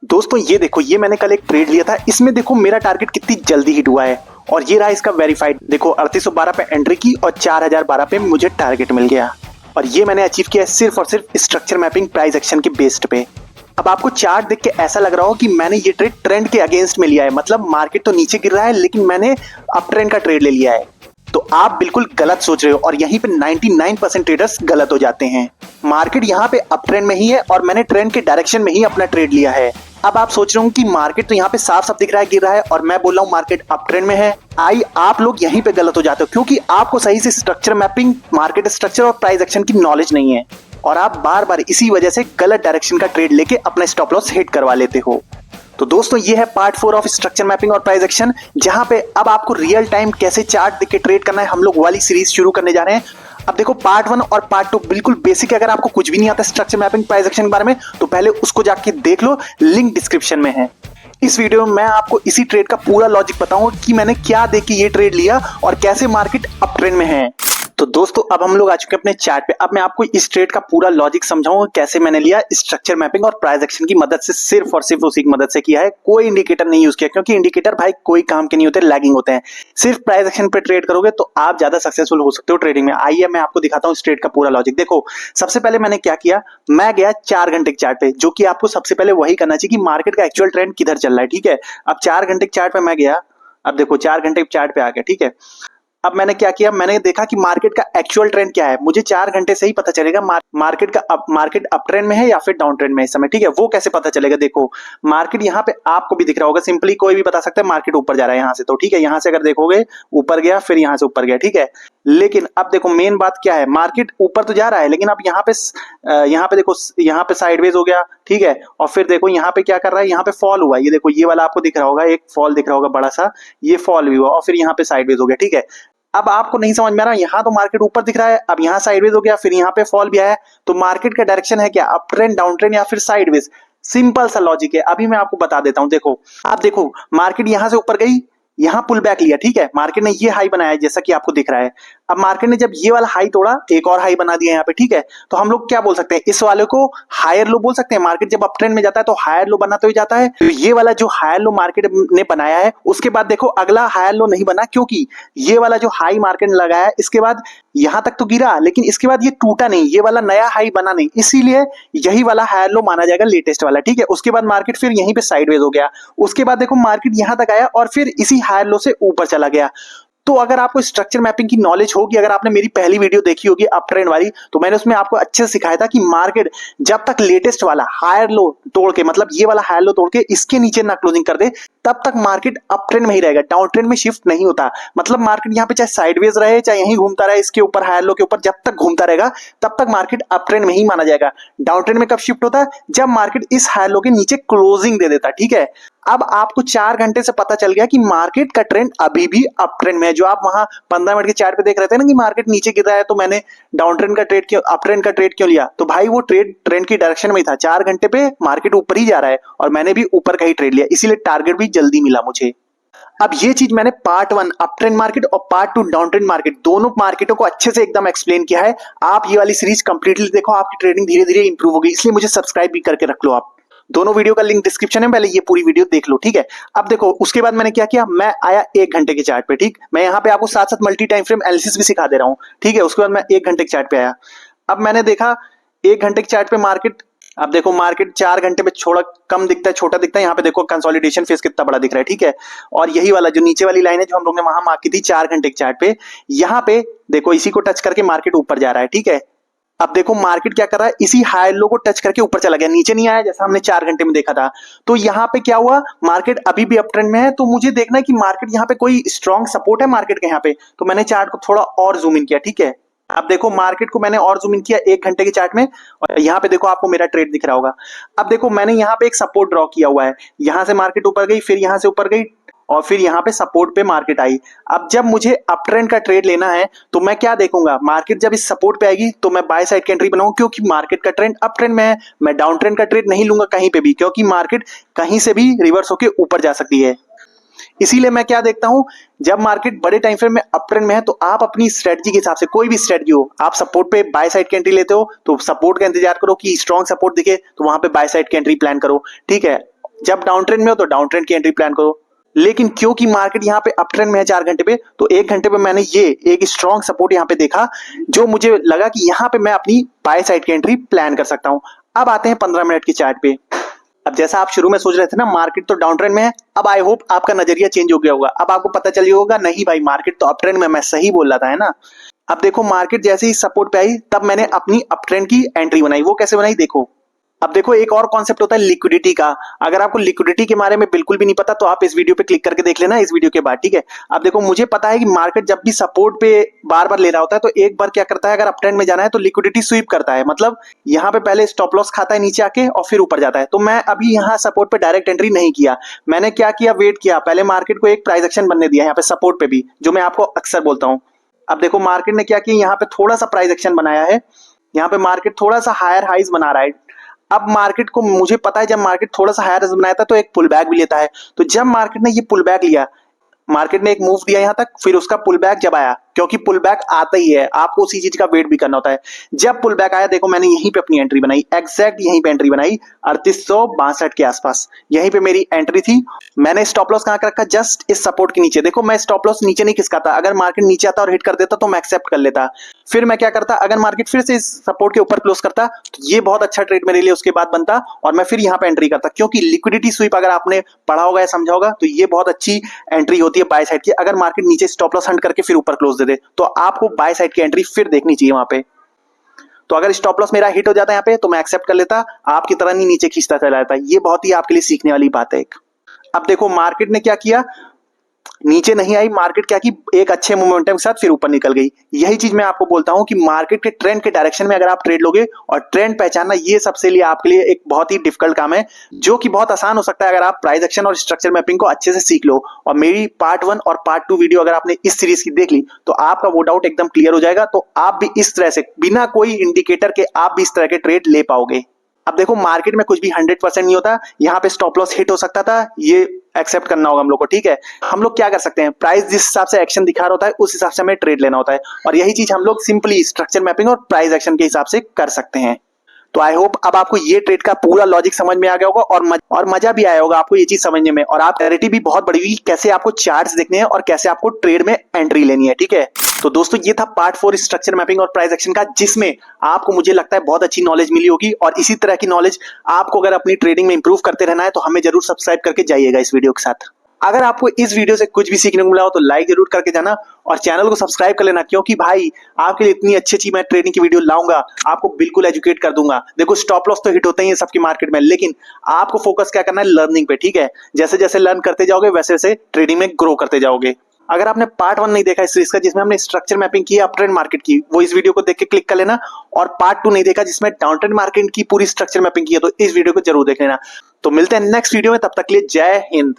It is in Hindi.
दोस्तों ये देखो, ये मैंने कल एक ट्रेड लिया था, इसमें देखो मेरा टारगेट कितनी जल्दी हिट हुआ है और ये रहा इसका वेरीफाइड। देखो 3812 पे एंट्री की और 4012 पे मुझे टारगेट मिल गया और ये मैंने अचीव किया है सिर्फ और सिर्फ स्ट्रक्चर मैपिंग प्राइस एक्शन के बेस्ड पे। अब आपको चार्ट देख के ऐसा लग रहा हो कि मैंने ये ट्रेड ट्रेंड के अगेंस्ट में लिया है, मतलब मार्केट तो नीचे गिर रहा है लेकिन मैंने अप ट्रेंड का ट्रेड ले लिया है। तो आप बिल्कुल गलत सोच रहे हो और यहीं पे 99% ट्रेडर्स गलत हो जाते हैं। मार्केट यहाँ पे अप ट्रेंड में ही है और मैंने ट्रेंड के डायरेक्शन में ही अपना ट्रेड लिया है। अब आप सोच रहे हो कि मार्केट तो यहाँ पे साफ साफ दिख रहा है गिर रहा है और मैं बोल रहा हूँ मार्केट अप ट्रेंड में है। आप लोग यहीं पे गलत हो जाते हो क्योंकि आपको सही से स्ट्रक्चर मैपिंग, मार्केट स्ट्रक्चर और प्राइस एक्शन की नॉलेज नहीं है और आप बार बार इसी वजह से गलत डायरेक्शन का ट्रेड लेके अपना स्टॉप लॉस हिट करवा लेते हो। तो दोस्तों ये है पार्ट 4 ऑफ स्ट्रक्चर मैपिंग और प्राइस एक्शन, जहां पे अब आपको रियल टाइम कैसे चार्ट देख के ट्रेड करना है हम लोग वाली सीरीज शुरू करने जा रहे हैं। अब देखो पार्ट 1 और पार्ट 2 बिल्कुल बेसिक है। अगर आपको कुछ भी नहीं आता स्ट्रक्चर मैपिंग प्राइस एक्शन के बारे में तो पहले उसको जाके देख लो, लिंक डिस्क्रिप्शन में है। इस वीडियो में मैं आपको इसी ट्रेड का पूरा लॉजिक बताऊंगा कि मैंने क्या देख के ये ट्रेड लिया और कैसे मार्केट अप ट्रेंड में है। तो दोस्तों अब हम लोग आ चुके हैं अपने चार्ट पे। अब मैं आपको इस ट्रेड का पूरा लॉजिक समझाऊंगा कैसे मैंने लिया स्ट्रक्चर मैपिंग और प्राइस एक्शन की मदद से, सिर्फ और सिर्फ उसी की मदद से किया है। कोई इंडिकेटर नहीं यूज किया क्योंकि इंडिकेटर भाई कोई काम के नहीं होते, लैगिंग होते हैं। सिर्फ प्राइस एक्शन पे ट्रेड करोगे तो आप ज्यादा सक्सेसफुल हो सकते हो ट्रेडिंग में। आइए मैं आपको दिखाता हूँ इस ट्रेड का पूरा लॉजिक। देखो सबसे पहले मैंने क्या किया, मैं गया 4 घंटे के चार्ट पे, जो कि आपको सबसे पहले वही करना चाहिए कि मार्केट का एक्चुअल ट्रेंड किधर चल रहा है। ठीक है, अब 4 घंटे के चार्ट पे मैं गया, अब देखो 4 घंटे के चार्ट पे आ गया। ठीक है, अब मैंने क्या किया, मैंने देखा कि मार्केट का एक्चुअल ट्रेंड क्या है। मुझे 4 घंटे से ही पता चलेगा मार्केट अप ट्रेंड में है या फिर डाउन ट्रेंड में है इस समय। ठीक है, वो कैसे पता चलेगा, देखो मार्केट यहाँ पे आपको भी दिख रहा होगा, सिंपली कोई भी बता सकता है मार्केट ऊपर जा रहा है यहाँ से। तो ठीक है, यहाँ से अगर देखोगे ऊपर गया फिर यहाँ से ऊपर गया। ठीक है, लेकिन अब देखो मेन बात क्या है, मार्केट ऊपर तो जा रहा है लेकिन अब यहाँ पे देखो, यहाँ पे साइडवेज हो गया। ठीक है, और फिर देखो यहाँ पे क्या कर रहा है, यहाँ पे फॉल हुआ। ये देखो ये वाला आपको दिख रहा होगा, एक फॉल दिख रहा होगा बड़ा सा, ये फॉल भी हुआ और फिर यहाँ पे साइडवेज हो गया। ठीक है, अब आपको नहीं समझ में आ रहा, यहाँ तो मार्केट ऊपर दिख रहा है, अब यहाँ साइडवेज हो गया, फिर यहाँ पे फॉल भी आया है। तो मार्केट का डायरेक्शन है क्या, अप ट्रेंड, डाउन ट्रेंड या फिर साइडवेज? सिंपल सा लॉजिक है, अभी मैं आपको बता देता हूं। देखो आप देखो मार्केट यहाँ से ऊपर गई, यहाँ पुल बैक लिया। ठीक है, मार्केट ने ये हाई बनाया जैसा कि आपको दिख रहा है। अब मार्केट ने जब ये वाला हाई तोड़ा, एक और हाई बना दिया यहाँ पे। ठीक है, तो हम लोग क्या बोल सकते हैं, इस वाले को हायर लो बोल सकते हैं। मार्केट जब अप ट्रेंड में जाता है तो हायर लो बनाते हुए जाता है। तो ये वाला जो हायर लो मार्केट ने बनाया है, उसके बाद देखो अगला हायर लो नहीं बना, क्योंकि ये वाला जो हाई मार्केट ने लगाया इसके बाद यहां तक तो गिरा लेकिन इसके बाद ये टूटा नहीं, ये वाला नया हाई बना नहीं, इसीलिए यही वाला हायर लो माना जाएगा, लेटेस्ट वाला। ठीक है, उसके बाद मार्केट फिर यहीं पे साइडवेज हो गया। उसके बाद देखो मार्केट यहां तक आया और फिर इसी हायर लो से ऊपर चला गया। तो अगर आपको स्ट्रक्चर मैपिंग की नॉलेज होगी, अगर आपने मेरी पहली वीडियो देखी होगी अप ट्रेंड वाली, तो मैंने उसमें आपको अच्छे से सिखाया था कि मार्केट जब तक लेटेस्ट वाला हायर लो तोड़ के, मतलब ये वाला हायर लो तोड़ के इसके नीचे ना क्लोजिंग कर दे, तब तक मार्केट अप ट्रेंड में ही रहेगा, डाउन ट्रेंड में शिफ्ट नहीं होता। मतलब मार्केट यहाँ पे चाहे साइडवेज रहे चाहे यहीं घूमता रहे, इसके ऊपर हायर लो के ऊपर जब तक घूमता रहेगा तब तक मार्केट अप ट्रेंड में ही माना जाएगा। डाउन ट्रेंड में कब शिफ्ट होता है, जब मार्केट इस हायर लो के नीचे क्लोजिंग दे देता। ठीक है, अब आपको 4 घंटे से पता चल गया कि मार्केट का ट्रेंड अभी भी अप ट्रेंड में है। जो आप वहां 15 मिनट के चार्ट पे देख रहे थे ना कि मार्केट नीचे गिर रहा है तो मैंने डाउन ट्रेंड का ट्रेड क्यों, अप ट्रेंड का ट्रेड क्यों लिया, तो भाई वो ट्रेंड की डायरेक्शन में ही था। 4 घंटे पे मार्केट ऊपर ही जा रहा है और मैंने भी ऊपर का ही ट्रेड लिया, इसीलिए टारगेट भी जल्दी मिला मुझे। अब ये चीज मैंने पार्ट 1 अप ट्रेंड मार्केट और पार्ट 2 डाउन ट्रेंड मार्केट, दोनों मार्केटों को अच्छे से एकदम एक्सप्लेन किया है। आप ये वाली सीरीज कंप्लीटली देखो, आपकी ट्रेडिंग धीरे धीरे इंप्रूव होगी, इसलिए मुझे सब्सक्राइब भी करके रख लो। आप दोनों वीडियो का लिंक डिस्क्रिप्शन में, पहले ये पूरी वीडियो देख लो। ठीक है, अब देखो उसके बाद मैंने क्या किया, मैं आया 1 घंटे के चार्ट पे। ठीक, मैं यहाँ पे आपको साथ साथ मल्टी टाइम फ्रेम एनालिसिस भी सिखा दे रहा हूँ। ठीक है, उसके बाद मैं 1 घंटे के चार्ट पे आया। अब मैंने देखा 1 घंटे के चार्ट पे मार्केट, अब देखो मार्केट 4 घंटे में थोड़ा कम दिखता है, छोटा दिखता है। यहाँ पे देखो कंसोलिडेशन फेज कितना बड़ा दिख रहा है। ठीक है, और यही वाला जो नीचे वाली लाइन है जो हम लोग ने वहां मार्क की थी 4 घंटे के चार्ट पे, यहाँ पे देखो इसी को टच करके मार्केट ऊपर जा रहा है। ठीक है, अब देखो मार्केट क्या कर रहा है, इसी हाई लो को टच करके ऊपर चला गया, नीचे नहीं आया जैसा हमने 4 घंटे में देखा था। तो यहाँ पे क्या हुआ, मार्केट अभी भी अप ट्रेंड में है। तो मुझे देखना है कि मार्केट यहाँ पे कोई स्ट्रॉन्ग सपोर्ट है मार्केट के यहाँ पे, तो मैंने चार्ट को थोड़ा और जूम इन किया। ठीक है, अब देखो मार्केट को मैंने और जूम इन किया 1 घंटे के चार्ट में और यहाँ पे देखो आपको मेरा ट्रेड दिख रहा होगा। अब देखो मैंने यहाँ पे एक सपोर्ट ड्रॉ किया हुआ है, यहाँ से मार्केट ऊपर गई, फिर यहाँ से ऊपर गई और फिर यहाँ पे सपोर्ट पे मार्केट आई। अब जब मुझे अप ट्रेंड का ट्रेड लेना है तो मैं क्या देखूंगा, मार्केट जब इस सपोर्ट पे आएगी तो मैं बाय साइड की एंट्री बनाऊंगा, क्योंकि मार्केट का ट्रेंड अप ट्रेंड में है। मैं डाउन ट्रेंड का ट्रेड नहीं लूंगा कहीं पे भी, क्योंकि मार्केट कहीं से भी रिवर्स होकर ऊपर जा सकती है। इसीलिए मैं क्या देखता हूं, जब मार्केट बड़े टाइम फ्रेम में अप ट्रेंड में है तो आप अपनी स्ट्रेटजी के हिसाब से, कोई भी स्ट्रेटजी हो, आप सपोर्ट पे बाय साइड की एंट्री लेते हो तो सपोर्ट का इंतजार करो कि स्ट्रॉन्ग सपोर्ट दिखे तो वहां पे बाय साइड की एंट्री प्लान करो। ठीक है, जब डाउन ट्रेंड में हो तो डाउन ट्रेंड की एंट्री प्लान करो। लेकिन क्योंकि मार्केट यहाँ पे अप ट्रेंड में है 4 घंटे पे, तो 1 घंटे पे मैंने ये एक स्ट्रॉन्ग सपोर्ट यहाँ पे देखा, जो मुझे लगा कि यहाँ पे मैं अपनी बाय साइड की एंट्री प्लान कर सकता हूँ। अब आते हैं 15 मिनट की चार्ट पे। अब जैसा आप शुरू में सोच रहे थे ना मार्केट तो डाउन ट्रेंड में है, अब आई होप आपका नजरिया चेंज हो गया होगा। अब आपको पता चल गया होगा नहीं भाई मार्केट तो अप ट्रेंड में, मैं सही बोल रहा था, है ना। अब देखो मार्केट जैसे ही सपोर्ट पे आई तब मैंने अपनी अप ट्रेंड की एंट्री बनाई। वो कैसे बनाई देखो। अब देखो एक और कॉन्सेप्ट होता है लिक्विडिटी का। अगर आपको लिक्विडिटी के बारे में बिल्कुल भी नहीं पता तो आप इस वीडियो पे क्लिक करके देख लेना इस वीडियो के बाद, ठीक है। अब देखो मुझे पता है कि मार्केट जब भी सपोर्ट पे बार बार ले रहा होता है तो एक बार क्या करता है, अगर अप ट्रेंड में जाना है तो लिक्विडिटी स्वीप करता है, मतलब यहाँ पे पहले स्टॉप लॉस खाता है नीचे आके और फिर ऊपर जाता है। तो मैं अभी यहाँ सपोर्ट पे डायरेक्ट एंट्री नहीं किया, मैंने क्या किया, वेट किया, पहले मार्केट को एक प्राइस एक्शन बनने दिया यहाँ पे सपोर्ट पे भी, जो मैं आपको अक्सर बोलता हूँ। अब देखो मार्केट ने क्या किया, यहाँ पे थोड़ा सा प्राइस एक्शन बनाया है, यहाँ पे मार्केट थोड़ा सा हायर हाइज बना रहा है। अब मार्केट को मुझे पता है जब मार्केट थोड़ा सा हायर बनाया था तो एक पुल बैक भी लेता है। तो जब मार्केट ने ये पुल बैक लिया, मार्केट ने एक मूव दिया यहां तक, फिर उसका पुल बैक जब आया, क्योंकि पुल बैक आता ही है, आपको उसी चीज का वेट भी करना होता है। जब पुल बैक आया देखो मैंने यहीं पे अपनी एंट्री बनाई, एग्जैक्ट यहीं पे एंट्री बनाई 3862 के आसपास, यहीं पे मेरी एंट्री थी। मैंने स्टॉप लॉस कहां रखा, जस्ट इस सपोर्ट के नीचे। देखो मैं स्टॉप लॉस नीचे नहीं खिसकाता, अगर मार्केट नीचे आता और हिट कर देता तो मैं एक्सेप्ट कर लेता। फिर मैं क्या करता, अगर मार्केट फिर से इस सपोर्ट के ऊपर क्लोज करता तो ये बहुत अच्छा ट्रेड मेरे लिए उसके बाद बनता और मैं फिर यहाँ पे एंट्री करता, क्योंकि लिक्विडिटी स्वीप अगर आपने पढ़ा होगा या समझा होगा तो ये बहुत अच्छी एंट्री होती है बाय साइड की। अगर मार्केट नीचे स्टॉप लॉस हंट करके फिर ऊपर क्लोज दे दे तो आपको बाय साइड की एंट्री फिर देखनी चाहिए वहां पे। तो अगर स्टॉप लॉस मेरा हिट हो जाता है यहाँ पे तो मैं एक्सेप्ट कर लेता, आपकी तरह नहीं नीचे खींचता चला जाता। ये बहुत ही आपके लिए सीखने वाली बात है एक। अब देखो मार्केट ने क्या किया, नीचे नहीं आई मार्केट, क्या की एक अच्छे मोमेंटम के साथ फिर ऊपर निकल गई। यही चीज मैं आपको बोलता हूं कि मार्केट के ट्रेंड के डायरेक्शन में अगर आप ट्रेड लोगे, और ट्रेंड पहचानना ये सबसे लिए आपके लिए एक बहुत ही डिफिकल्ट काम है, जो कि बहुत आसान हो सकता है अगर आप प्राइस एक्शन और स्ट्रक्चर मैपिंग को अच्छे से सीख लो। और मेरी पार्ट 1 और पार्ट 2 वीडियो अगर आपने इस सीरीज की देख ली तो आपका वो डाउट एकदम क्लियर हो जाएगा, तो आप भी इस तरह से बिना कोई इंडिकेटर के आप भी इस तरह के ट्रेड ले पाओगे। अब देखो मार्केट में कुछ भी 100% नहीं होता, यहाँ पे स्टॉप लॉस हिट हो सकता था, ये एक्सेप्ट करना होगा हम लोग को, ठीक है। हम लोग क्या कर सकते हैं, प्राइस जिस हिसाब से एक्शन दिखा रहा होता है उस हिसाब से हमें ट्रेड लेना होता है, और यही चीज हम लोग सिंपली स्ट्रक्चर मैपिंग और प्राइस एक्शन के हिसाब से कर सकते हैं। तो आई होप अब आपको ये ट्रेड का पूरा लॉजिक समझ में आ गया होगा और मजा भी आया होगा आपको ये चीज समझने में, और आप क्लैरिटी भी बहुत बड़ी हुई कैसे आपको चार्ट्स देखने हैं और कैसे आपको ट्रेड में एंट्री लेनी है, ठीक है। तो दोस्तों ये था पार्ट 4 स्ट्रक्चर मैपिंग और प्राइस एक्शन का, जिसमें आपको मुझे लगता है बहुत अच्छी नॉलेज मिली होगी। और इसी तरह की नॉलेज आपको अगर अपनी ट्रेडिंग में इंप्रूव करते रहना है तो हमें जरूर सब्सक्राइब करके जाइएगा इस वीडियो के साथ। अगर आपको इस वीडियो से कुछ भी सीखने को मिला हो तो लाइक जरूर करके जाना और चैनल को सब्सक्राइब कर लेना, क्योंकि भाई आपके लिए इतनी अच्छी अच्छी मैं ट्रेडिंग की वीडियो लाऊंगा, आपको बिल्कुल एजुकेट कर दूंगा। देखो स्टॉप लॉस तो हिट होते ही है सबकी मार्केट में, लेकिन आपको फोकस क्या करना है, लर्निंग पे, ठीक है। जैसे जैसे लर्न करते जाओगे वैसे वैसे ट्रेडिंग में ग्रो करते जाओगे। अगर आपने पार्ट 1 नहीं देखा इस सीरीज का जिसमें हमने स्ट्रक्चर मैपिंग की अप ट्रेंड मार्केट की, वो इस वीडियो को देख के क्लिक कर लेना, और पार्ट 2 नहीं देखा जिसमें डाउन ट्रेंड मार्केट की पूरी स्ट्रक्चर मैपिंग की है तो इस वीडियो को जरूर देख लेना। तो मिलते हैं नेक्स्ट वीडियो में, तब तक के लिए जय हिंद।